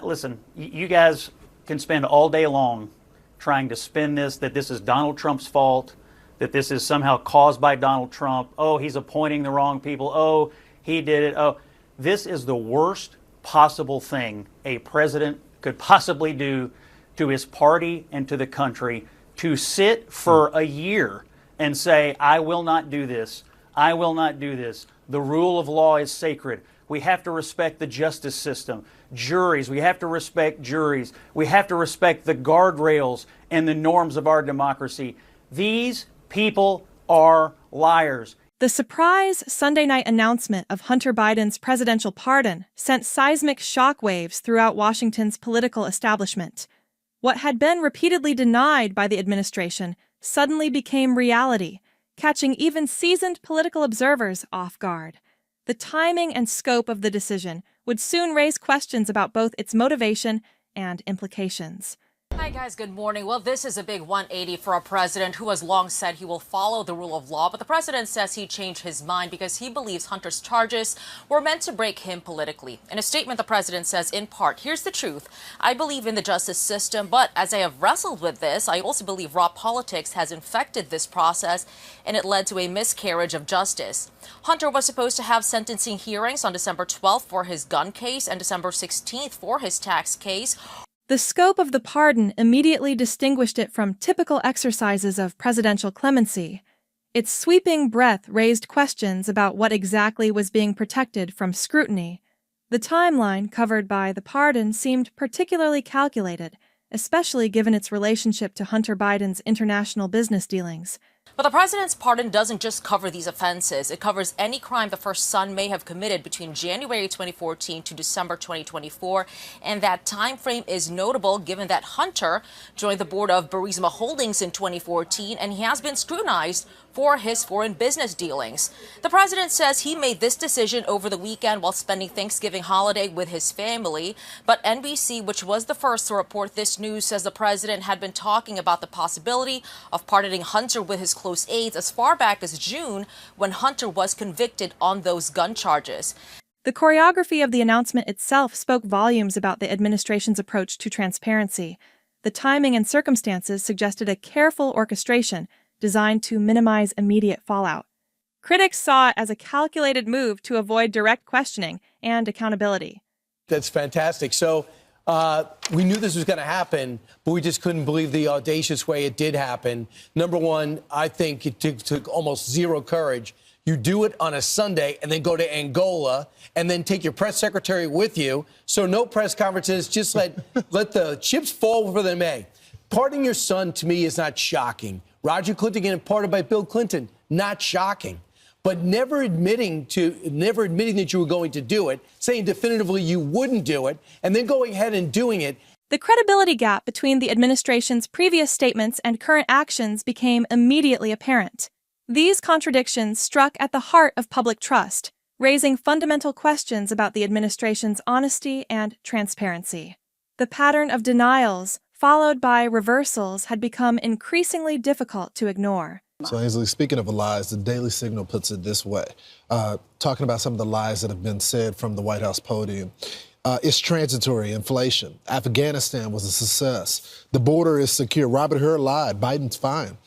Listen, you guys can spend all day long trying to spin this, that this is Donald Trump's fault, that this is somehow caused by Donald Trump. Oh, he's appointing the wrong people. Oh, he did it. Oh, this is the worst possible thing a president could possibly do to his party and to the country, to sit for a year and say, I will not do this. I will not do this. The rule of law is sacred. We have to respect the justice system. Juries, we have to respect juries. We have to respect the guardrails and the norms of our democracy. These people are liars. The surprise Sunday night announcement of Hunter Biden's presidential pardon sent seismic shockwaves throughout Washington's political establishment. What had been repeatedly denied by the administration suddenly became reality, catching even seasoned political observers off guard. The timing and scope of the decision would soon raise questions about both its motivation and implications. Hi, guys. Good morning. Well, this is a big 180 for a president who has long said he will follow the rule of law. But the president says he changed his mind because he believes Hunter's charges were meant to break him politically. In a statement, the president says, in part, here's the truth. I believe in the justice system, but as I have wrestled with this, I also believe raw politics has infected this process and it led to a miscarriage of justice. Hunter was supposed to have sentencing hearings on December 12th for his gun case and December 16th for his tax case. The scope of the pardon immediately distinguished it from typical exercises of presidential clemency. Its sweeping breadth raised questions about what exactly was being protected from scrutiny. The timeline covered by the pardon seemed particularly calculated, especially given its relationship to Hunter Biden's international business dealings. But the president's pardon doesn't just cover these offenses. It covers any crime the first son may have committed between January 2014 to December 2024. And that time frame is notable given that Hunter joined the board of Burisma Holdings in 2014, and he has been scrutinized for his foreign business dealings. The president says he made this decision over the weekend while spending Thanksgiving holiday with his family. But NBC, which was the first to report this news, says the president had been talking about the possibility of pardoning Hunter with his close aides as far back as June, when Hunter was convicted on those gun charges. The choreography of the announcement itself spoke volumes about the administration's approach to transparency. The timing and circumstances suggested a careful orchestration designed to minimize immediate fallout. Critics saw it as a calculated move to avoid direct questioning and accountability. That's fantastic. So we knew this was going to happen, but we just couldn't believe the audacious way it did happen. Number one, I think it took almost zero courage. You do it on a Sunday and then go to Angola and then take your press secretary with you. So no press conferences, just let the chips fall where they may. Pardoning your son, to me, is not shocking. Roger Clinton getting pardoned by Bill Clinton, not shocking. But never admitting that you were going to do it, saying definitively you wouldn't do it, and then going ahead and doing it. The credibility gap between the administration's previous statements and current actions became immediately apparent. These contradictions struck at the heart of public trust, raising fundamental questions about the administration's honesty and transparency. The pattern of denials, followed by reversals, had become increasingly difficult to ignore. So, Ainsley, speaking of lies, the Daily Signal puts it this way, talking about some of the lies that have been said from the White House podium. It's transitory inflation. Afghanistan was a success. The border is secure. Robert Hur lied. Biden's fine.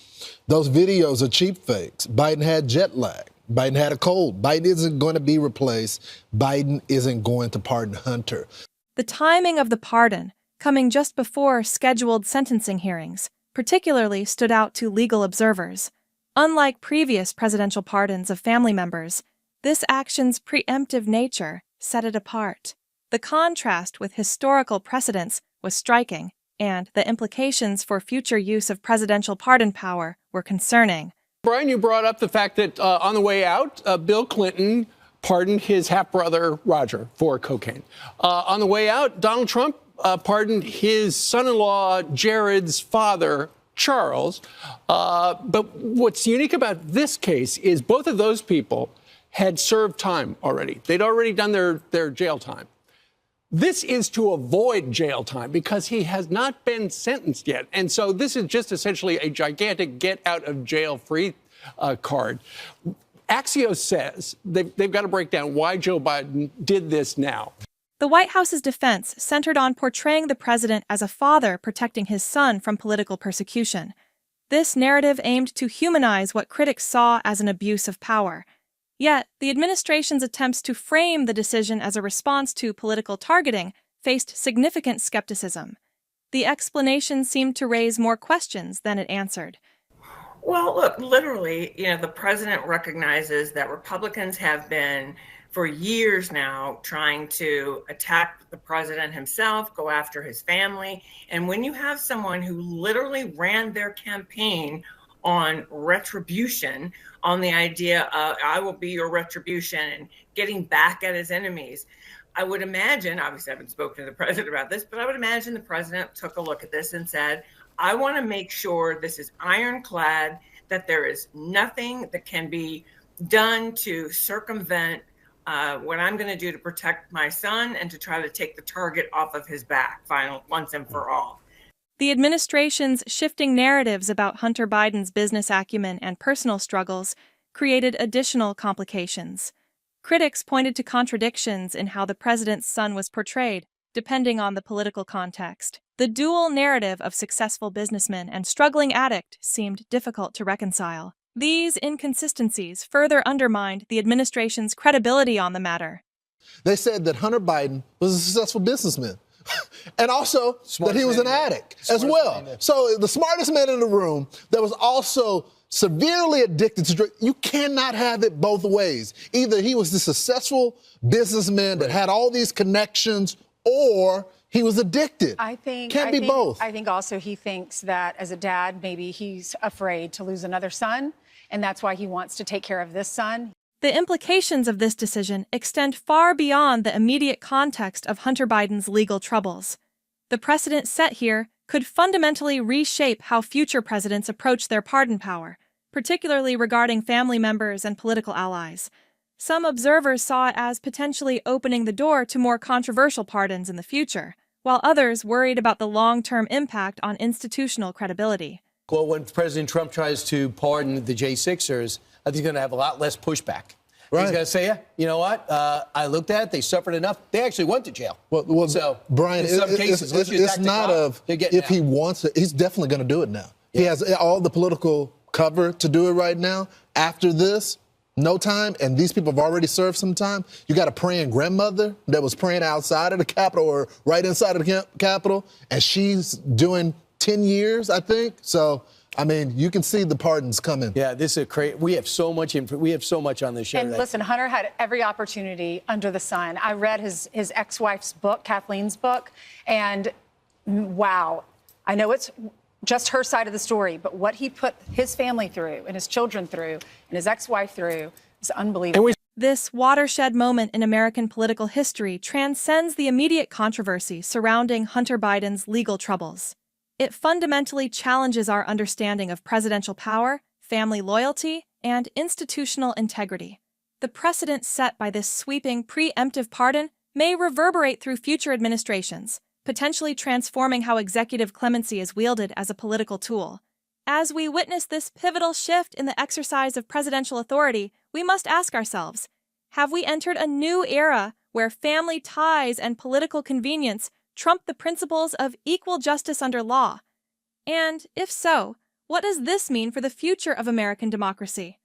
Those videos are cheap fakes. Biden had jet lag. Biden had a cold. Biden isn't going to be replaced. Biden isn't going to pardon Hunter. The timing of the pardon, coming just before scheduled sentencing hearings, particularly stood out to legal observers. Unlike previous presidential pardons of family members, this action's preemptive nature set it apart. The contrast with historical precedents was striking, and the implications for future use of presidential pardon power were concerning. Brian, you brought up the fact that on the way out, Bill Clinton pardoned his half-brother Roger for cocaine. On the way out, Donald Trump pardoned his son-in-law Jared's father, Charles. But what's unique about this case is both of those people had served time already. They'd already done their jail time. This is to avoid jail time because he has not been sentenced yet. And so this is just essentially a gigantic get-out-of-jail-free card. Axios says they've got to break down why Joe Biden did this now. The White House's defense centered on portraying the president as a father protecting his son from political persecution. This narrative aimed to humanize what critics saw as an abuse of power. Yet, the administration's attempts to frame the decision as a response to political targeting faced significant skepticism. The explanation seemed to raise more questions than it answered. Well, look, literally, the president recognizes that Republicans have been for years now trying to attack the president himself, go after his family. And when you have someone who literally ran their campaign on retribution, on the idea of I will be your retribution and getting back at his enemies, I would imagine, obviously I haven't spoken to the president about this, but I would imagine the president took a look at this and said, I want to make sure this is ironclad, that there is nothing that can be done to circumvent what I'm going to do to protect my son and to try to take the target off of his back once and for all. The administration's shifting narratives about Hunter Biden's business acumen and personal struggles created additional complications. Critics pointed to contradictions in how the president's son was portrayed, depending on the political context. The dual narrative of successful businessman and struggling addict seemed difficult to reconcile. These inconsistencies further undermined the administration's credibility on the matter. They said that Hunter Biden was a successful businessman and also that he was an addict as well. So the smartest man in the room that was also severely addicted to drugs. You cannot have it both ways. Either he was the successful businessman that had all these connections, or he was addicted. Can't be both. I think also he thinks that as a dad, maybe he's afraid to lose another son, and that's why he wants to take care of this son. The implications of this decision extend far beyond the immediate context of Hunter Biden's legal troubles. The precedent set here could fundamentally reshape how future presidents approach their pardon power, particularly regarding family members and political allies. Some observers saw it as potentially opening the door to more controversial pardons in the future, while others worried about the long-term impact on institutional credibility. Well, when President Trump tries to pardon the J6ers, I think he's going to have a lot less pushback. Right. He's going to say, you know what? I looked at it. They suffered enough. They actually went to jail. Well, so, Brian, in some cases, it's not of if he wants it. He's definitely going to do it now. Yeah. He has all the political cover to do it right now. After this, no time, and these people have already served some time. You got a praying grandmother that was praying outside of the Capitol or right inside of the Capitol, and she's doing 10 years, I think. So, I mean, you can see the pardons coming. Yeah, this is crazy. We have so much on this show. And listen, Hunter had every opportunity under the sun. I read his ex-wife's book, Kathleen's book, and wow, I know it's just her side of the story, but what he put his family through and his children through and his ex-wife through is unbelievable. This watershed moment in American political history transcends the immediate controversy surrounding Hunter Biden's legal troubles. It fundamentally challenges our understanding of presidential power, family loyalty, and institutional integrity. The precedent set by this sweeping pre-emptive pardon may reverberate through future administrations, potentially transforming how executive clemency is wielded as a political tool. As we witness this pivotal shift in the exercise of presidential authority, we must ask ourselves, have we entered a new era where family ties and political convenience trump the principles of equal justice under law? And if so, what does this mean for the future of American democracy?